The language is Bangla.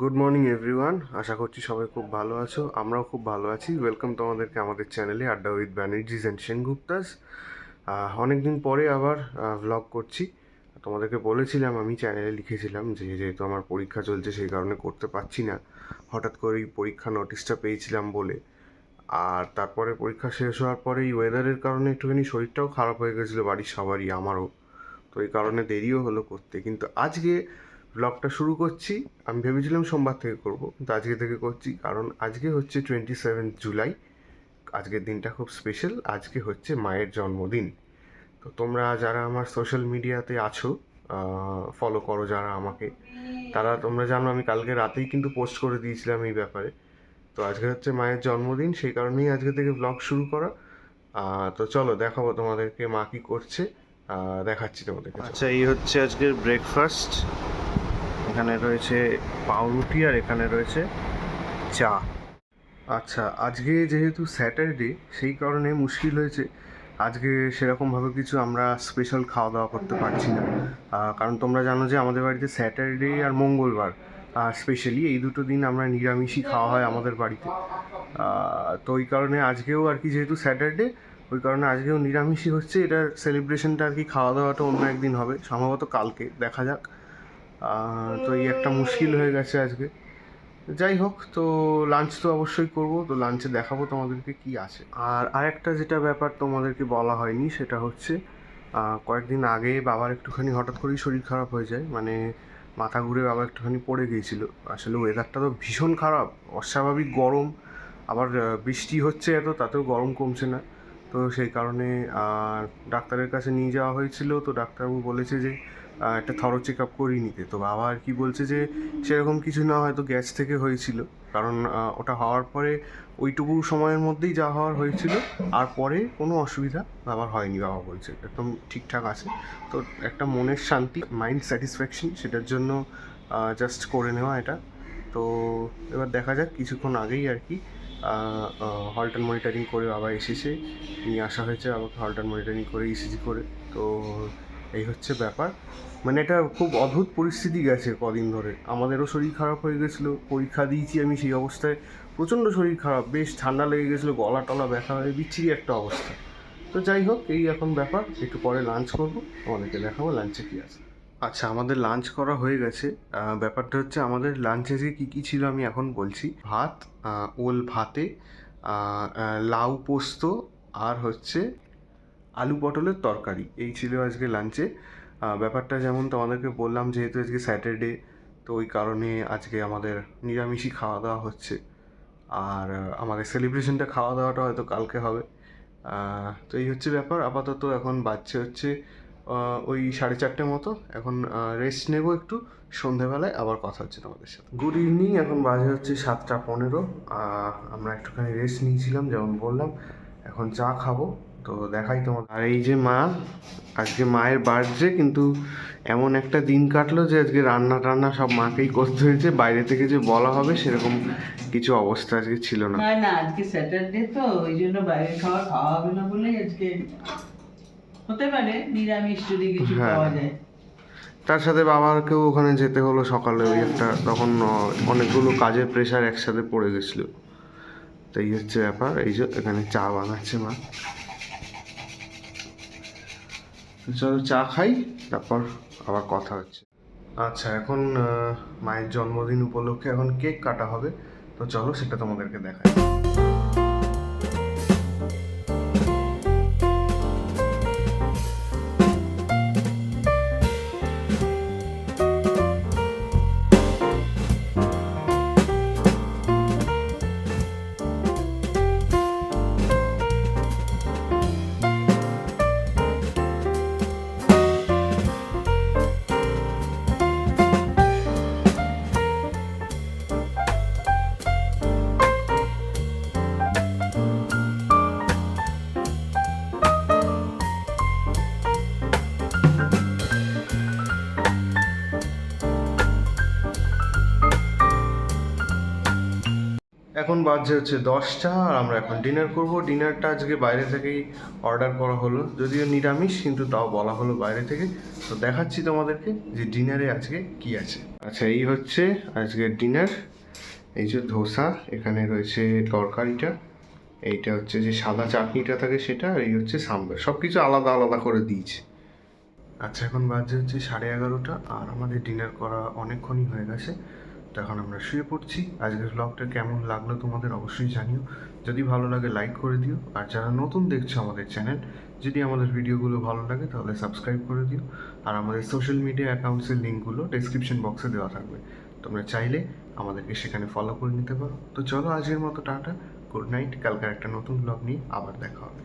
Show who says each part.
Speaker 1: গুড মর্নিং এভরিওয়ান, আশা করছি সবাই খুব ভালো আছো। আমরাও খুব ভালো আছি। ওয়েলকাম তোমাদেরকে আমাদের চ্যানেলে আড্ডা উইথ ব্যানার্জিস অ্যান্ড সেনগুপ্তাস। অনেক দিন পরে আবার ভ্লগ করছি। তোমাদেরকে বলেছিলাম, আমি চ্যানেলে লিখেছিলাম যে যেহেতু আমার পরীক্ষা চলছে সেই কারণে করতে পারছি না। হঠাৎ করেই পরীক্ষা নোটিশটা পেয়েছিলাম বলে। আর তারপরে পরীক্ষা শেষ হওয়ার পরে এই ওয়েদারের কারণে একটুখানি শরীরটাও খারাপ হয়ে গেছিলো বাড়ির সবারই, আমারও। তো এই কারণে দেরিও হলো করতে, কিন্তু আজকে ব্লগটা শুরু করছি। আমি ভেবেছিলাম সোমবার থেকে করব, কিন্তু আজকে থেকে করছি কারণ আজকে হচ্ছে 27 জুলাই। আজকের দিনটা খুব স্পেশাল। আজকে হচ্ছে মায়ের জন্মদিন। তো তোমরা যারা আমার সোশ্যাল মিডিয়াতে আছো, ফলো করো যারা আমাকে, তারা তোমরা জানো আমি কালকে রাতেই কিন্তু পোস্ট করে দিয়েছিলাম এই ব্যাপারে। তো আজকে হচ্ছে মায়ের জন্মদিন, সেই কারণেই আজকে থেকে ব্লগ শুরু করা। তো চলো দেখাবো তোমাদেরকে মা কী করছে। দেখাচ্ছি তোমাদেরকে। আচ্ছা, এই হচ্ছে আজকের ব্রেকফাস্ট। এখানে রয়েছে পাউরুটি আর এখানে রয়েছে চা। আচ্ছা, আজকে যেহেতু স্যাটারডে সেই কারণে মুশকিল হয়েছে। আজকে সেরকমভাবে কিছু আমরা স্পেশাল খাওয়া দাওয়া করতে পারছি না, কারণ তোমরা জানো যে আমাদের বাড়িতে স্যাটারডে আর মঙ্গলবার স্পেশালি এই দুটো দিন আমরা নিরামিষই খাওয়া হয় আমাদের বাড়িতে। তো ওই কারণে আজকেও আর কি, যেহেতু স্যাটারডে, ওই কারণে আজকেও নিরামিষই হচ্ছে। এটার সেলিব্রেশনটা আর কি, খাওয়া দাওয়াটা অন্য একদিন হবে, সম্ভবত কালকে, দেখা যাক। তো এই একটা মুশকিল হয়ে গেছে আজকে। যাই হোক, তো লাঞ্চ তো অবশ্যই করব, তো লাঞ্চে দেখাবো তোমাদেরকে কি আছে। আর আরেকটা যেটা ব্যাপার তোমাদেরকে বলা হয়নি সেটা হচ্ছে, কয়েকদিন আগে বাবার একটুখানি হঠাৎ করেই শরীর খারাপ হয়ে যায়, মানে মাথা ঘুরে বাবা একটুখানি পড়ে গিয়েছিল। আসলে ওয়েদারটা তো ভীষণ খারাপ, অস্বাভাবিক গরম, আবার বৃষ্টি হচ্ছে এত, তাতেও গরম কমছে না। তো সেই কারণে ডাক্তারের কাছে নিয়ে যাওয়া হয়েছিল। তো ডাক্তারবাবু বলেছে যে একটা থরো চেক আপ করিয়ে নিতে। তো বাবা আর কি বলছে যে সেরকম কিছু না, হয়তো গ্যাস থেকে হয়েছিল, কারণ ওটা হওয়ার পরে ওইটুকু সময়ের মধ্যেই যা হওয়ার হয়েছিল, আর পরে কোনো অসুবিধা বাবার হয়নি। বাবা বলছে একদম ঠিকঠাক আছে। তো একটা মনের শান্তি, মাইন্ড স্যাটিসফ্যাকশন, সেটার জন্য জাস্ট করে নেওয়া এটা। তো এবার দেখা যাক, কিছুক্ষণ আগেই আর কি হল্টার মনিটরিং করে বাবা এসেছে, নিয়ে আসা হয়েছে বাবাকে হল্টার মনিটরিং করে, ইসিজি করে। তো এই হচ্ছে ব্যাপার। মানে এটা খুব অদ্ভুত পরিস্থিতি গেছে কদিন ধরে। আমাদেরও শরীর খারাপ হয়ে গেছিলো, পরীক্ষা দিয়েছি আমি সেই অবস্থায়, প্রচণ্ড শরীর খারাপ, বেশ ঠান্ডা লেগে গেছিলো, গলা টলা ব্যথা হয়ে বিচ্ছিরি একটা অবস্থা। তো যাই হোক, এই এখন ব্যাপার। একটু পরে লাঞ্চ করবো, তোমাদেরকে দেখাবো লাঞ্চে কী আছে। আচ্ছা, আমাদের লাঞ্চ করা হয়ে গেছে। ব্যাপারটা হচ্ছে, আমাদের লাঞ্চে যে কী কী ছিল আমি এখন বলছি। ভাত, ওল ভাতে, লাউ পোস্ত, আর হচ্ছে আলু পটলের তরকারি, এই ছিল আজকে লাঞ্চে। ব্যাপারটা যেমন তোমাদেরকে বললাম, যেহেতু আজকে স্যাটারডে, তো ওই কারণে আজকে আমাদের নিরামিষই খাওয়া দাওয়া হচ্ছে। আর আমাদের সেলিব্রেশনটা, খাওয়া দাওয়াটা হয়তো কালকে হবে। তো এই হচ্ছে ব্যাপার। আপাতত এখন বাজছে হচ্ছে ওই 4:30 মতো। এখন রেস্ট নেবো একটু, সন্ধেবেলায় আবার কথা হচ্ছে তোমাদের সাথে। গুড ইভিনিং, এখন বাজে হচ্ছে 7:15। আমরা একটুখানি রেস্ট নিয়েছিলাম যেমন বললাম, এখন চা খাবো। তো দেখাই তোমার। আর এই যে মা, আজকে মায়ের বার্থডে, কিন্তু এমন একটা দিন কাটলো যে আজকে রান্না টান্না সব মাকেই করতে হয়েছে। বাইরে থেকে যে বলা হবে সেরকম কিছু অবস্থা আজকে ছিল না।
Speaker 2: না না, আজকে স্যাটারডে তো ওই জন্য বাইরে খাওয়া হবে না বলে আজকে হতে পারে নিরামিষ যদি কিছু পাওয়া যায়।
Speaker 1: তার সাথে বাবাকেও ওখানে যেতে হলো সকালে, ওই একটা তখন অনেকগুলো কাজের প্রেশার একসাথে পড়ে গেছিলো। তো এই হচ্ছে ব্যাপার। এই যে এখানে চা বানাচ্ছে মা। চলো চা খাই, তারপর আবার কথা হচ্ছে। আচ্ছা, এখন মায়ের জন্মদিন উপলক্ষে এখন কেক কাটা হবে। তো চলো সেটা তোমাদেরকে দেখাই। এখন বাজছে হচ্ছে 10টা, আর আমরা এখন ডিনার করব। ডিনারটা আজকে বাইরে থেকেই অর্ডার করা হলো, যদিও নিরামিষ, কিন্তু তাও বলা হলো বাইরে থেকে। তো দেখাচ্ছি তোমাদেরকে যে ডিনারে আজকে কি আছে। আচ্ছা, এই হচ্ছে আজকের ডিনার। এই যে ধোসা, এখানে রয়েছে তরকারিটা, এইটা হচ্ছে যে সাদা চাটনিটা থাকে সেটা, আর এই হচ্ছে সাম্বার। সব কিছু আলাদা আলাদা করে দিয়েছে। আচ্ছা, এখন বাজে হচ্ছে 11:30, আর আমাদের ডিনার করা অনেকক্ষণই হয়ে গেছে। তো এখন আমরা শুয়ে পড়ছি। আজকের ব্লগটা কেমন লাগলো তোমাদের অবশ্যই জানিও। যদি ভালো লাগে লাইক করে দিও, আর যারা নতুন দেখছো আমাদের চ্যানেল, যদি আমাদের ভিডিওগুলো ভালো লাগে তাহলে সাবস্ক্রাইব করে দিও। আর আমাদের সোশ্যাল মিডিয়া অ্যাকাউন্টসের লিঙ্কগুলো ডেসক্রিপশন বক্সে দেওয়া থাকবে, তোমরা চাইলে আমাদেরকে সেখানে ফলো করে নিতে পারো। তো চলো, আজকের মতো টাটা, গুড নাইট। কালকে একটা নতুন ব্লগ নিয়ে আবার দেখা হবে।